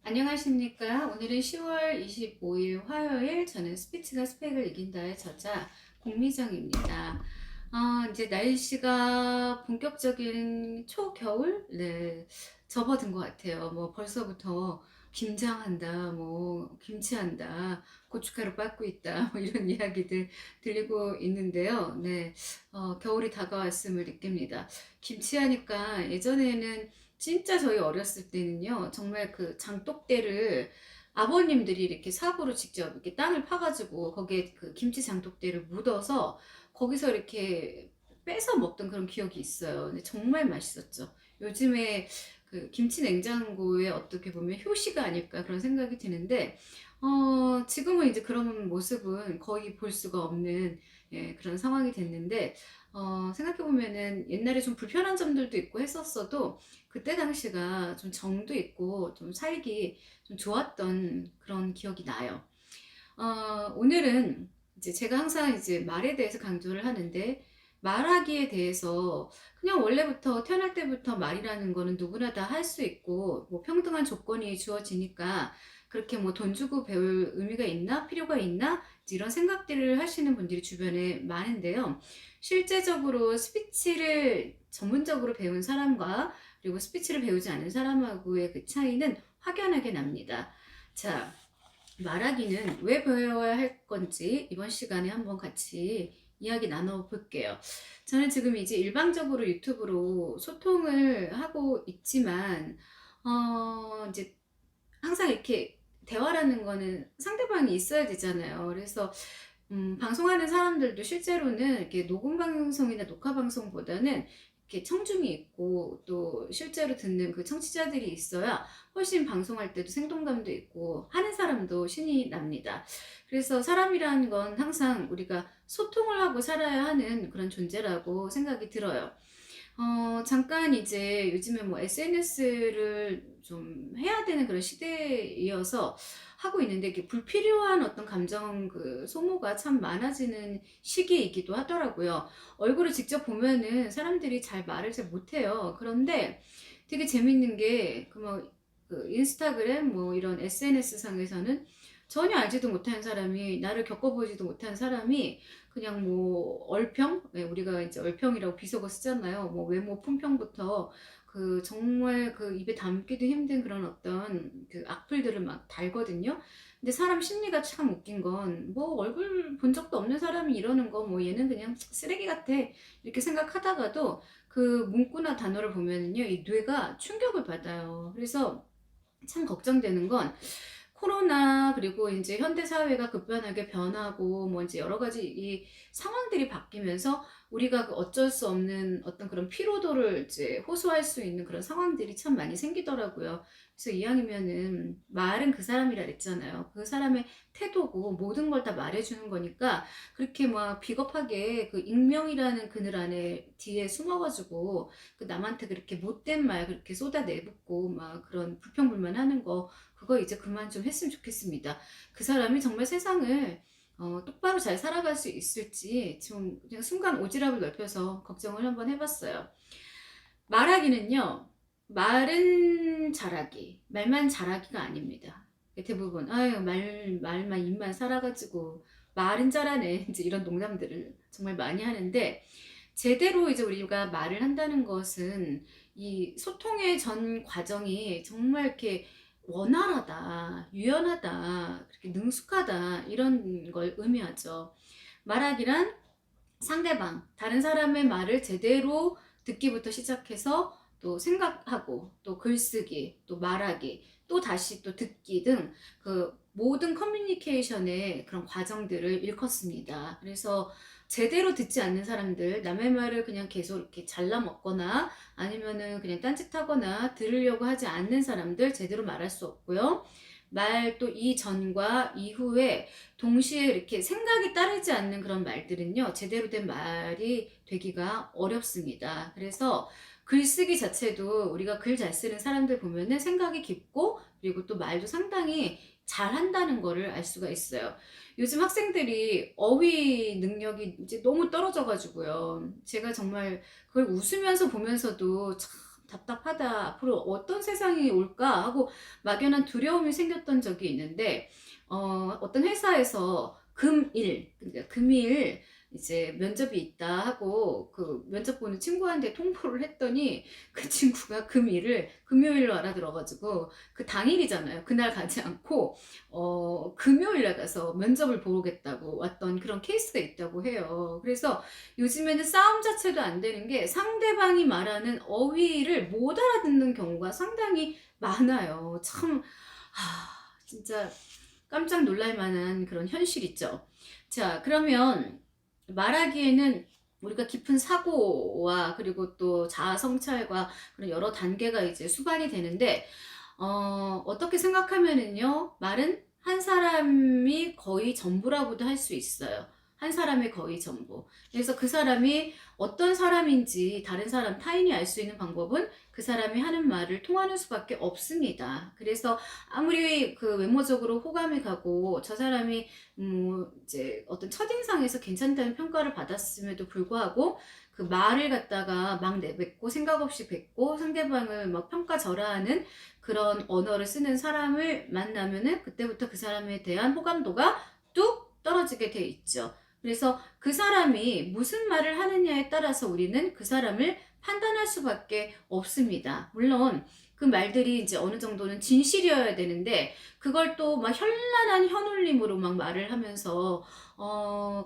안녕하십니까. 오늘은 10월 25일 화요일. 저는 스피치가 스펙을 이긴다의 저자 공미정입니다. 이제 날씨가 본격적인 초겨울? 네, 접어든 것 같아요. 뭐 벌써부터 김장한다, 뭐 김치한다, 고춧가루 빻고 있다, 뭐 이런 이야기들 들리고 있는데요. 네, 겨울이 다가왔음을 느낍니다. 김치하니까 예전에는 진짜 저희 어렸을 때는요, 정말 그 장독대를 아버님들이 이렇게 삽으로 직접 이렇게 땅을 파가지고 거기에 그 김치 장독대를 묻어서 거기서 이렇게 빼서 먹던 그런 기억이 있어요. 근데 정말 맛있었죠. 요즘에 그 김치 냉장고에 어떻게 보면 효시가 아닐까 그런 생각이 드는데, 지금은 이제 그런 모습은 거의 볼 수가 없는, 예, 그런 상황이 됐는데, 생각해보면은 옛날에 좀 불편한 점들도 있고 했었어도 그때 당시가 좀 정도 있고 좀 살기 좀 좋았던 그런 기억이 나요. 오늘은 이제 제가 항상 이제 말에 대해서 강조를 하는데, 말하기에 대해서 그냥 원래부터 태어날 때부터 말이라는 거는 누구나 다 할 수 있고 뭐 평등한 조건이 주어지니까 그렇게 뭐 돈 주고 배울 의미가 있나 필요가 있나 이런 생각들을 하시는 분들이 주변에 많은데요. 실제적으로 스피치를 전문적으로 배운 사람과 그리고 스피치를 배우지 않은 사람하고의 그 차이는 확연하게 납니다. 자, 말하기는 왜 배워야 할 건지 이번 시간에 한번 같이 이야기 나눠볼게요. 저는 지금 이제 일방적으로 유튜브로 소통을 하고 있지만, 이제 항상 이렇게 대화라는 거는 상대방이 있어야 되잖아요. 그래서 방송하는 사람들도 실제로는 이렇게 녹음 방송이나 녹화 방송보다는 이렇게 청중이 있고 또 실제로 듣는 그 청취자들이 있어야 훨씬 방송할 때도 생동감도 있고 하는 사람도 신이 납니다. 그래서 사람이라는 건 항상 우리가 소통을 하고 살아야 하는 그런 존재라고 생각이 들어요. 잠깐 이제 요즘에 뭐 SNS를 좀 해야 되는 그런 시대이어서 하고 있는데, 이게 불필요한 어떤 감정 그 소모가 참 많아지는 시기이기도 하더라고요. 얼굴을 직접 보면은 사람들이 잘 말을 잘 못해요. 그런데 되게 재밌는 게, 그 인스타그램 뭐 이런 SNS 상에서는 전혀 알지도 못한 사람이, 나를 겪어보지도 못한 사람이 그냥 뭐 얼평, 네, 우리가 이제 얼평이라고 비속어 쓰잖아요. 뭐 외모 품평부터 그 정말 그 입에 담기도 힘든 그런 어떤 그 악플들을 막 달거든요. 근데 사람 심리가 참 웃긴 건, 뭐 얼굴 본 적도 없는 사람이 이러는 거 뭐 얘는 그냥 쓰레기 같아 이렇게 생각하다가도 그 문구나 단어를 보면은요, 이 뇌가 충격을 받아요. 그래서 참 걱정되는 건, 코로나 그리고 이제 현대 사회가 급변하게 변하고 뭐 이제 여러 가지 이 상황들이 바뀌면서 우리가 그 어쩔 수 없는 어떤 그런 피로도를 이제 호소할 수 있는 그런 상황들이 참 많이 생기더라고요. 그래서 이왕이면은 말은 그 사람이라 그랬잖아요. 그 사람의 태도고 모든 걸 다 말해주는 거니까 그렇게 막 비겁하게 그 익명이라는 그늘 안에 뒤에 숨어가지고 그 남한테 그렇게 못된 말 그렇게 쏟아내붓고 막 그런 불평불만하는 거, 그거 이제 그만 좀 했으면 좋겠습니다. 그 사람이 정말 세상을 똑바로 잘 살아갈 수 있을지 좀 그냥 순간 오지랖을 넓혀서 걱정을 한번 해봤어요. 말하기는요, 말은 잘하기, 말만 잘하기가 아닙니다. 대부분 아유 말만 입만 살아가지고 말은 잘하네 이제 이런 농담들을 정말 많이 하는데, 제대로 이제 우리가 말을 한다는 것은 이 소통의 전 과정이 정말 이렇게 원활하다, 유연하다, 그렇게 능숙하다 이런 걸 의미하죠. 말하기란 상대방, 다른 사람의 말을 제대로 듣기부터 시작해서 또 생각하고 또 글쓰기, 또 말하기, 또 다시 또 듣기 등 그 모든 커뮤니케이션의 그런 과정들을 일컫습니다. 그래서 제대로 듣지 않는 사람들, 남의 말을 그냥 계속 이렇게 잘라 먹거나 아니면은 그냥 딴짓하거나 들으려고 하지 않는 사람들 제대로 말할 수 없고요. 말 또 이전과 이후에 동시에 이렇게 생각이 따르지 않는 그런 말들은요, 제대로 된 말이 되기가 어렵습니다. 그래서 글쓰기 자체도 우리가 글 잘 쓰는 사람들 보면은 생각이 깊고 그리고 또 말도 상당히 잘 한다는 거를 알 수가 있어요. 요즘 학생들이 어휘 능력이 이제 너무 떨어져 가지고요. 제가 정말 그걸 웃으면서 보면서도 '참 답답하다. 앞으로 어떤 세상이 올까?' 하고 막연한 두려움이 생겼던 적이 있는데 어떤 회사에서 금일, 그러니까 금일 이제 면접이 있다 하고 그 면접 보는 친구한테 통보를 했더니 그 친구가 금일을 금요일로 알아들어 가지고 그 당일이잖아요. 그날 가지 않고 금요일 날 가서 면접을 보러 오겠다고 왔던 그런 케이스가 있다고 해요. 그래서 요즘에는 싸움 자체도 안 되는 게 상대방이 말하는 어휘를 못 알아듣는 경우가 상당히 많아요. 참, 진짜 깜짝 놀랄 만한 그런 현실이죠. 자, 그러면 말하기에는 우리가 깊은 사고와 그리고 또 자아 성찰과 그런 여러 단계가 이제 수반이 되는데, 어떻게 생각하면은요, 말은 한 사람이 거의 전부라고도 할 수 있어요. 한 사람의 거의 전부. 그래서 그 사람이 어떤 사람인지 다른 사람, 타인이 알 수 있는 방법은 그 사람이 하는 말을 통하는 수밖에 없습니다. 그래서 아무리 그 외모적으로 호감이 가고 저 사람이 이제 어떤 첫인상에서 괜찮다는 평가를 받았음에도 불구하고 그 말을 갖다가 막 내뱉고 생각 없이 뱉고 상대방을 막 평가절하하는 그런 언어를 쓰는 사람을 만나면은 그때부터 그 사람에 대한 호감도가 뚝 떨어지게 돼 있죠. 그래서 그 사람이 무슨 말을 하느냐에 따라서 우리는 그 사람을 판단할 수밖에 없습니다. 물론 그 말들이 이제 어느 정도는 진실이어야 되는데 그걸 또 막 현란한 현울림으로 막 말을 하면서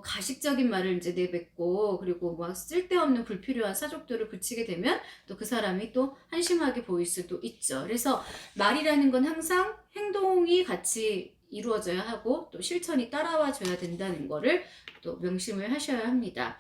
가식적인 말을 이제 내뱉고 그리고 막 쓸데없는 불필요한 사족들을 붙이게 되면 또 그 사람이 또 한심하게 보일 수도 있죠. 그래서 말이라는 건 항상 행동이 같이 이루어져야 하고 또 실천이 따라와 줘야 된다는 거를 또 명심을 하셔야 합니다.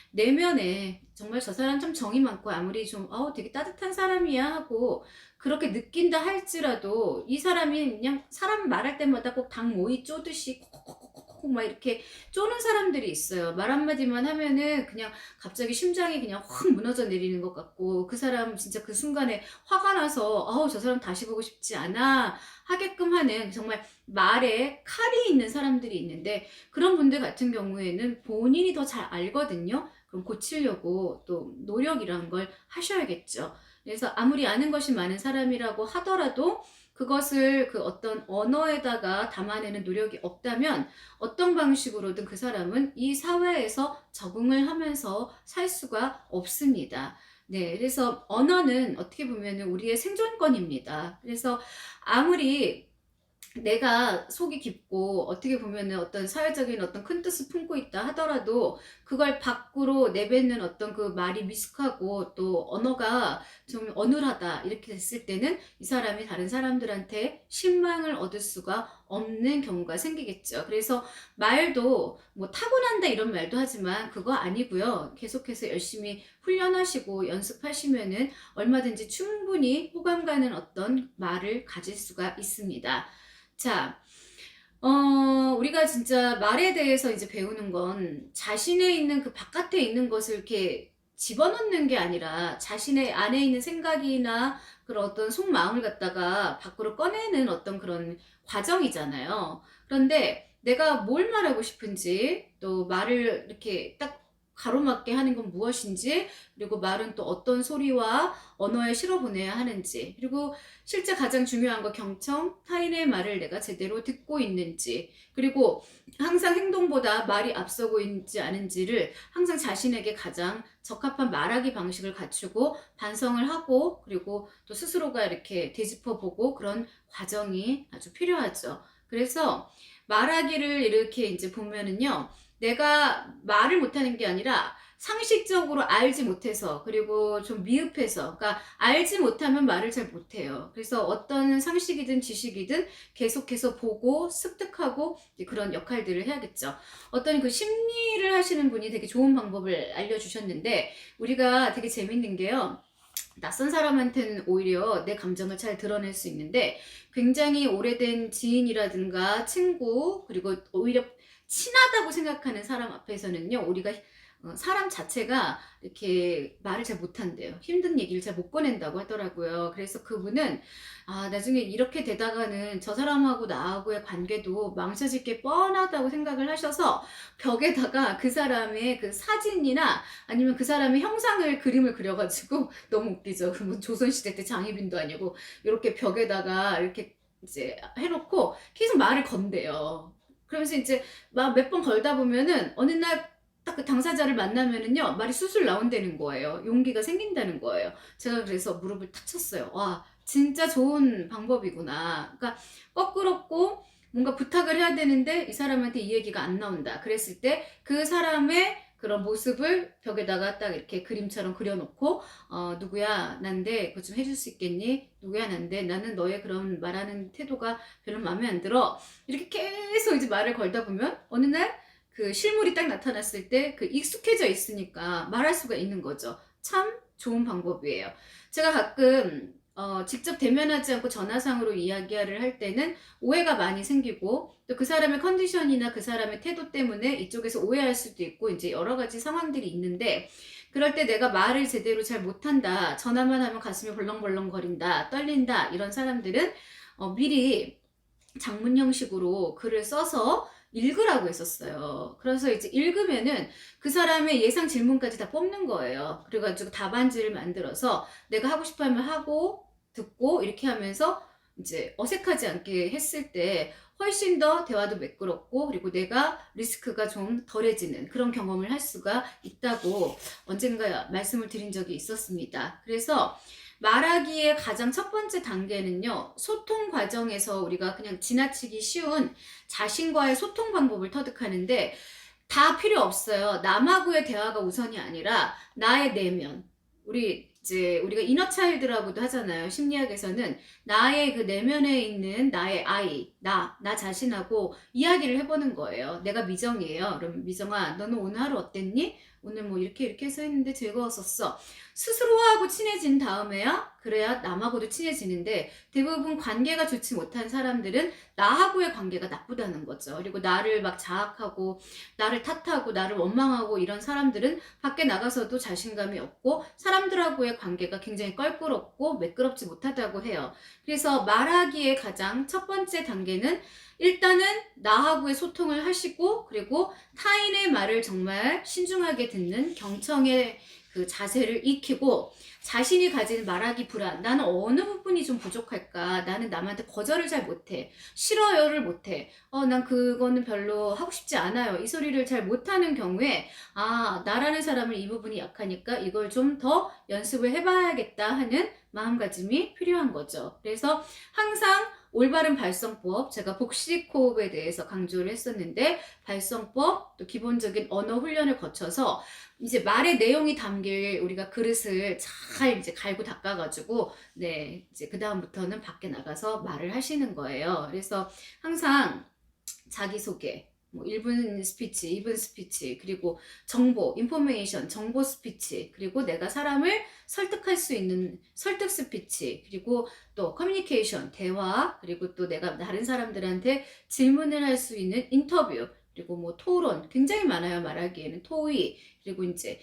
내면에 정말 저 사람 좀 정이 많고 아무리 좀 되게 따뜻한 사람이야 하고 그렇게 느낀다 할지라도 이 사람이 그냥 사람 말할 때마다 꼭 닭 모이 쪼듯이 콕콕콕콕콕 막 이렇게 쪼는 사람들이 있어요. 말 한마디만 하면은 그냥 갑자기 심장이 그냥 확 무너져 내리는 것 같고 그 사람 진짜 그 순간에 화가 나서 저 사람 다시 보고 싶지 않아 하게끔 하는 정말 말에 칼이 있는 사람들이 있는데 그런 분들 같은 경우에는 본인이 더 잘 알거든요. 그럼 고치려고 또 노력이라는 걸 하셔야겠죠. 그래서 아무리 아는 것이 많은 사람이라고 하더라도 그것을 그 어떤 언어에다가 담아내는 노력이 없다면 어떤 방식으로든 그 사람은 이 사회에서 적응을 하면서 살 수가 없습니다. 네, 그래서 언어는 어떻게 보면 우리의 생존권입니다. 그래서 아무리 내가 속이 깊고 어떻게 보면은 어떤 사회적인 어떤 큰 뜻을 품고 있다 하더라도 그걸 밖으로 내뱉는 어떤 그 말이 미숙하고 또 언어가 좀 어눌하다 이렇게 됐을 때는 이 사람이 다른 사람들한테 신망을 얻을 수가 없는 경우가 생기겠죠. 그래서 말도 뭐 타고난다 이런 말도 하지만 그거 아니고요. 계속해서 열심히 훈련하시고 연습하시면은 얼마든지 충분히 호감 가는 어떤 말을 가질 수가 있습니다. 자, 우리가 진짜 말에 대해서 이제 배우는 건 자신에 있는 그 바깥에 있는 것을 이렇게 집어넣는 게 아니라 자신의 안에 있는 생각이나 그런 어떤 속마음을 갖다가 밖으로 꺼내는 어떤 그런 과정이잖아요. 그런데 내가 뭘 말하고 싶은지 또 말을 이렇게 딱 가로막게 하는 건 무엇인지 그리고 말은 또 어떤 소리와 언어에 실어 보내야 하는지 그리고 실제 가장 중요한 거 경청, 타인의 말을 내가 제대로 듣고 있는지, 그리고 항상 행동보다 말이 앞서고 있지 않은지를 항상 자신에게 가장 적합한 말하기 방식을 갖추고 반성을 하고, 그리고 또 스스로가 이렇게 되짚어보고 그런 과정이 아주 필요하죠. 그래서 말하기를 이렇게 이제 보면은요, 내가 말을 못하는 게 아니라 상식적으로 알지 못해서 그리고 좀 미흡해서 그러니까 알지 못하면 말을 잘 못해요. 그래서 어떤 상식이든 지식이든 계속해서 보고 습득하고 그런 역할들을 해야겠죠. 어떤 그 심리를 하시는 분이 되게 좋은 방법을 알려주셨는데 우리가 되게 재밌는 게요. 낯선 사람한테는 오히려 내 감정을 잘 드러낼 수 있는데 굉장히 오래된 지인이라든가 친구 그리고 오히려 친하다고 생각하는 사람 앞에서는요 우리가 사람 자체가 이렇게 말을 잘 못한대요. 힘든 얘기를 잘 못 꺼낸다고 하더라고요. 그래서 그분은 나중에 이렇게 되다가는 저 사람하고 나하고의 관계도 망쳐질 게 뻔하다고 생각을 하셔서 벽에다가 그 사람의 그 사진이나 아니면 그 사람의 형상을 그림을 그려가지고 너무 웃기죠. 그뭐 조선시대 때 장희빈도 아니고 이렇게 벽에다가 이렇게 이제 해놓고 계속 말을 건대요. 그러면서 이제 막 몇 번 걸다 보면은 어느 날 딱 그 당사자를 만나면은요, 말이 술술 나온다는 거예요. 용기가 생긴다는 거예요. 제가 그래서 무릎을 탁 쳤어요. 와, 진짜 좋은 방법이구나. 그러니까 거꾸롭고 뭔가 부탁을 해야 되는데 이 사람한테 이 얘기가 안 나온다. 그랬을 때 그 사람의 그런 모습을 벽에다가 딱 이렇게 그림처럼 그려놓고 누구야 난데 그거 좀 해줄 수 있겠니? 누구야 난데 나는 너의 그런 말하는 태도가 별로 마음에 안 들어. 이렇게 계속 이제 말을 걸다 보면 어느 날 그 실물이 딱 나타났을 때 그 익숙해져 있으니까 말할 수가 있는 거죠. 참 좋은 방법이에요. 제가 가끔 직접 대면하지 않고 전화상으로 이야기를 할 때는 오해가 많이 생기고 또 그 사람의 컨디션이나 그 사람의 태도 때문에 이쪽에서 오해할 수도 있고 이제 여러 가지 상황들이 있는데 그럴 때 내가 말을 제대로 잘 못한다, 전화만 하면 가슴이 벌렁벌렁거린다, 떨린다 이런 사람들은 미리 장문 형식으로 글을 써서 읽으라고 했었어요. 그래서 이제 읽으면은 그 사람의 예상 질문까지 다 뽑는 거예요. 그래가지고 답안지를 만들어서 내가 하고 싶어 하면 하고 듣고 이렇게 하면서 이제 어색하지 않게 했을 때 훨씬 더 대화도 매끄럽고 그리고 내가 리스크가 좀 덜해지는 그런 경험을 할 수가 있다고 언젠가 말씀을 드린 적이 있었습니다. 그래서 말하기의 가장 첫 번째 단계는요, 소통 과정에서 우리가 그냥 지나치기 쉬운 자신과의 소통 방법을 터득하는데 다 필요 없어요. 남하고의 대화가 우선이 아니라 나의 내면. 우리가 이너 차일드라고도 하잖아요. 심리학에서는 나의 그 내면에 있는 나의 아이, 나 자신하고 이야기를 해보는 거예요. 내가 미정이에요. 그럼 미정아, 너는 오늘 하루 어땠니? 오늘 뭐 이렇게 해서 했는데 즐거웠었어. 스스로하고 친해진 다음에야 그래야 남하고도 친해지는데 대부분 관계가 좋지 못한 사람들은 나하고의 관계가 나쁘다는 거죠. 그리고 나를 막 자학하고 나를 탓하고 나를 원망하고 이런 사람들은 밖에 나가서도 자신감이 없고 사람들하고의 관계가 굉장히 껄끄럽고 매끄럽지 못하다고 해요. 그래서 말하기의 가장 첫 번째 단계는 일단은 나하고의 소통을 하시고 그리고 타인의 말을 정말 신중하게 듣는 경청의 그 자세를 익히고 자신이 가진 말하기 불안, 나는 어느 부분이 좀 부족할까? 나는 남한테 거절을 잘 못해. 싫어요를 못해. 난 그거는 별로 하고 싶지 않아요. 이 소리를 잘 못하는 경우에 나라는 사람은 이 부분이 약하니까 이걸 좀 더 연습을 해봐야겠다 하는 마음가짐이 필요한 거죠. 그래서 항상 올바른 발성법, 제가 복식 호흡에 대해서 강조를 했었는데 발성법, 또 기본적인 언어 훈련을 거쳐서 이제 말의 내용이 담길 우리가 그릇을 잘 이제 갈고 닦아가지고 네 이제 그 다음부터는 밖에 나가서 말을 하시는 거예요. 그래서 항상 자기소개, 뭐 1분 스피치, 2분 스피치, 그리고 정보, 인포메이션, 정보 스피치, 그리고 내가 사람을 설득할 수 있는 설득 스피치, 그리고 또 커뮤니케이션, 대화, 그리고 또 내가 다른 사람들한테 질문을 할 수 있는 인터뷰, 그리고 뭐 토론, 굉장히 많아요. 말하기에는 토의, 그리고 이제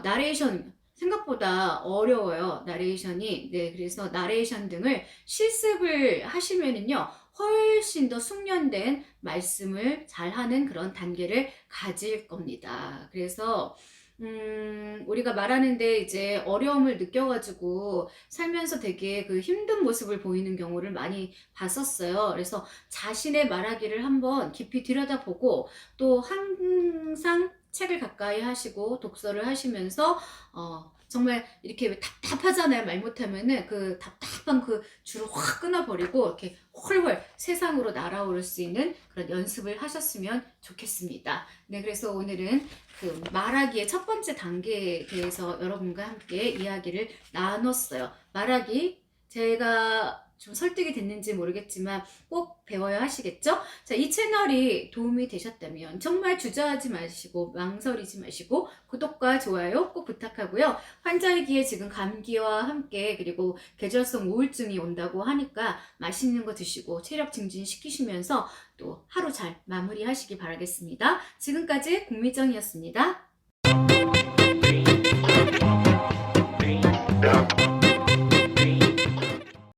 나레이션, 생각보다 어려워요. 나레이션이. 네, 그래서 나레이션 등을 실습을 하시면은요, 훨씬 더 숙련된 말씀을 잘하는 그런 단계를 가질 겁니다. 그래서 우리가 말하는데 이제 어려움을 느껴가지고 살면서 되게 그 힘든 모습을 보이는 경우를 많이 봤었어요. 그래서 자신의 말하기를 한번 깊이 들여다보고 또 항상 책을 가까이 하시고 독서를 하시면서 정말 이렇게 답답하잖아요. 말 못하면은 그 답답한 그 줄을 확 끊어버리고 이렇게 훨훨 세상으로 날아오를 수 있는 그런 연습을 하셨으면 좋겠습니다. 네, 그래서 오늘은 그 말하기의 첫 번째 단계에 대해서 여러분과 함께 이야기를 나눴어요. 말하기, 제가 좀 설득이 됐는지 모르겠지만 꼭 배워야 하시겠죠? 자, 이 채널이 도움이 되셨다면 정말 주저하지 마시고 망설이지 마시고 구독과 좋아요 꼭 부탁하고요. 환절기에 지금 감기와 함께 그리고 계절성 우울증이 온다고 하니까 맛있는 거 드시고 체력 증진시키시면서 또 하루 잘 마무리하시기 바라겠습니다. 지금까지 국미정이었습니다.